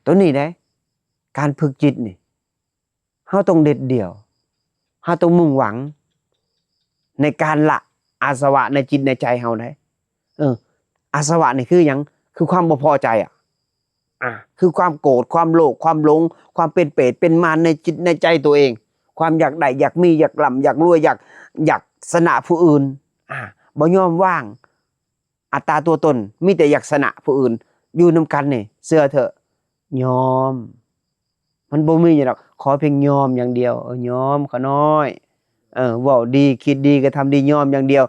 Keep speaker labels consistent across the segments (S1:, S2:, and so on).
S1: ตัวนี้ได้การฝึกจิตนี่เฮาต้องเด็ดเดี่ยวเฮาต้องมุ่งหวังในการละอาสวะในจิตในใจเฮาได้อาสวะนี่คือหยังคือความบ่พอใจคือความโกรธความโลภความหลงความเป็นเปรตเป็นมารในจิตในใจตัวเองความอยากได้อยากมีอยากร่ำอยากรวยอยากสนะผู้อื่นบ่ยอมว่างอัตตาตัวตนมีแต่อยากสนะผู้อื่นอยู่นำกันนี่เสื้อเถอะยอมมันบ่มีหยังหรอกขอเพียงยอมอย่างเดียวยอมเขาน้อยเว้าดีคิดดีก็ทำดียอมอย่างเดียว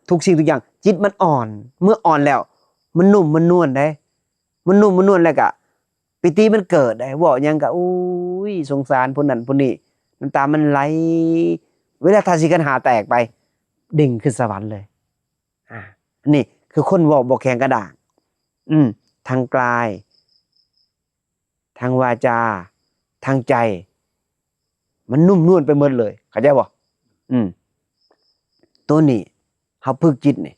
S1: ทุกสิ่งทุกอย่างจิตมันอ่อนเมื่ออ่อนแล้วมันนุ่มมันนวลได้มันนุ่มมันนวลแล้วก็ปิติมันเกิดได้เว้าหยังก็อุ้ยสงสารผู้นั้นผู้นี้น้ำตามันไหลเวลาทาสิกันหาแตกไปดิ่งขึ้นสวรรค์เลยนี่คือคนเว้าบ่แข็งกระด้างทางกายทางวาจาทางใจมันนุ่มนวลไปหมดเลยเข้าใจบ่ตัวนี้เฮาฝึกจิตนี่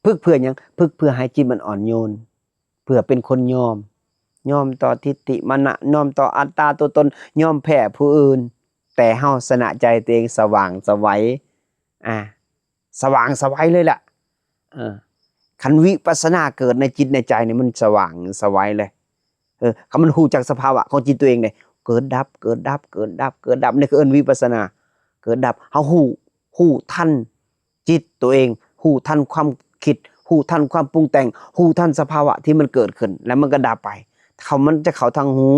S1: ฝึกเพื่อหยังฝึกเพื่อให้จิตมันอ่อนโยนเพื่อเป็นคนยอมต่อทิฏฐิมานะยอมต่ออัตตาตัวตนยอมแพ้ผู้อื่นแต่เฮาชนะใจตัวเองสว่างไสวสว่างไสวเลยล่ะคันวิปัสสนาเกิดในจิตในใจนี่มันสว่างไสวเลยคำมันฮู้จักสภาวะของจิตตัวเองเนี่ยเกิดดับเกิดดับเกิดดับเกิดดับนี่คือเอิ้นวิปัสสนาเกิดดับเฮาฮู้ทันจิตตัวเองฮู้ทันความคิดฮู้ทันความปรุงแต่งฮู้ทันสภาวะที่มันเกิดขึ้นแล้วมันก็ดับไปมันจะเข้าทางหู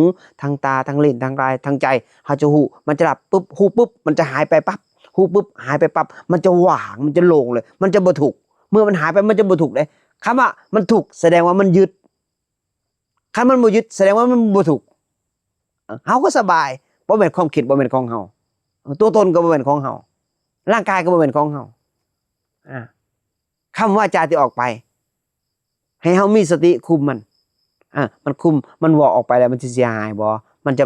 S1: ทางตาทางลิ้นทางกายทางใจเฮาจะฮู้มันจะดับปุ๊บฮู้ปุ๊บมันจะหายไปปั๊บฮู้ปุ๊บหายไปปั๊บมันจะว่างมันจะโล่งเลยมันจะบ่ทุกข์เมื่อมันหายไปมันจะบ่ทุกข์เลยคำว่ามันทุกข์แสดงว่ามันยึดคันมันบ่ยึดแสดงว่ามันบ่ทุกข์เฮาก็สบายบ่แม่นความคิดบ่แม่นของเฮาตัวตนก็บ่แม่นของเฮาร่างกายก็บ่แม่นของเฮาคำว่าจาที่ออกไปให้เฮามีสติคุมมันมันคุมมันวอกออกไปแล้วมันสิเสียหายบ่มันจะ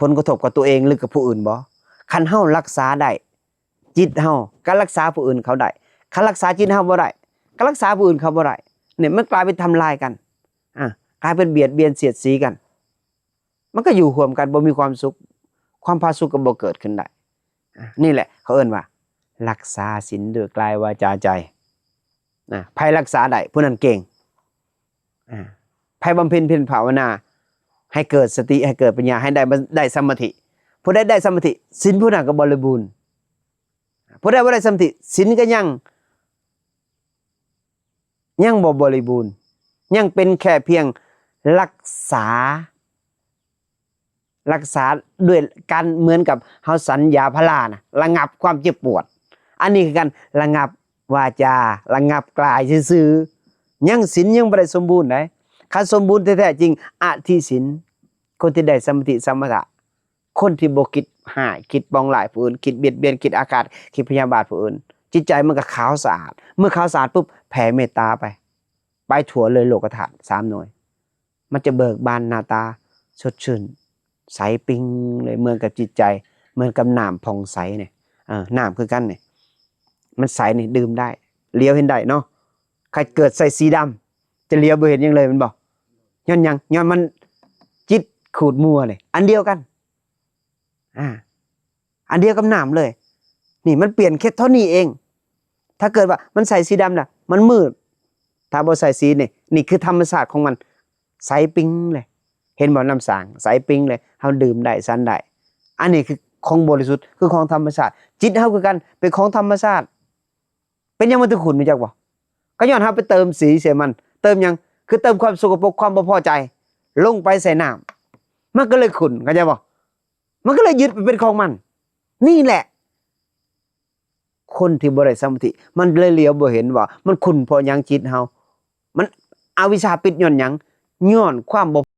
S1: ผลกระทบกับตัวเองหรือกับผู้อื่นบ่คันเฮารักษาได้จิตเฮาก็รักษาผู้อื่นเขาได้คันรักษาจิตเฮาบ่ได้ก็รักษาผู้อื่นเขาบ่ได้เนี่ยมันกลายเป็นทำลายกันกลายเป็นเบียดเบียนเสียดสีกันมันก็อยู่ร่วมกันบ่มีความสุขความผาสุกก็บ่เกิดขึ้นได้นี่แหละเขาเอิ้นว่ารักษาศีลด้วยกายวาจาใจไผรักษาได้ผู้นั้นเก่งไผบำเพ็ญเพียรภาวนาให้เกิดสติให้เกิดปัญญาให้ได้สมาธิผู้ใดได้สมาธิศีลผู้นั้นก็บริบูรณ์ผู้ใดบ่ได้สมาธิศีลก็ยังบ่บริบูรณ์ยังเป็นแค่เพียงรักษาด้วยการเหมือนกับเฮาสัญญาพลานะระงับความเจ็บปวดอันนี้คือการระงับวาจาระงับกายซื่อๆยังศีลยังบ่ได้สมบูรณ์ได้คันสมบูรณ์แท้ๆจริงอธิศีลคนที่ได้สมาธิสมถะคนที่บ่คิดหายคิดปองร้ายผู้อื่นคิดเบียดเบียนคิดอาฆาตคิดพยาบาทผู้อื่นจิตใจมันก็ขาวสะอาดเมื่อขาวสะอาดปุ๊บแผ่เมตตาไปทั่วเลยโลกธาตุ3หน่วยมันจะเบิกบานหน้าตาสดชื่นใสปิ๊งเลยเหมือนกับจิตใจเหมือนกับน้ำผ่องใสเนี่ยน้ำคือกันเนี่ยมันใสนี่ดื่มได้เลี้ยวเห็นได้เนาะใครเกิดใส่สีดำจะเลี้ยวบ่เห็นยังเลยมันบอกย้อนมันจิตขูดมัวเลยอันเดียวกันอันเดียวกับน้ำเลยนี่มันเปลี่ยนแค่เท่านี้เองถ้าเกิดว่ามันใส่สีดำน่ะมันมืดถ้าบ่ใส่สีนี่คือธรรมชาติของมันใสปิ๊งเลยเห็นบ่น้ำสางใสปิ๊งเลยเฮาดื่มได้สันได้อันนี้คือของบริสุทธิ์คือของธรรมชาติจิตเฮาคือกันเป็นของธรรมชาติเป็นยังมันถึงขุ่นรู้จักบ่ก็ย้อนเฮาไปเติมสีเสียมันเติมยังคือเติมความสกปรกความบ่พอใจลงไปใส่น้ำมันก็เลยขุ่นเข้าใจบ่มันก็เลยยึดไปเป็นของมันนี่แหละคนที่บ่ได้สมาธิมันเลยเหลียวบ่เห็นว่ามันขุ่นเพราะหยังจิตเฮามันอวิชชาปิดย้อนหยังย้อนความบ่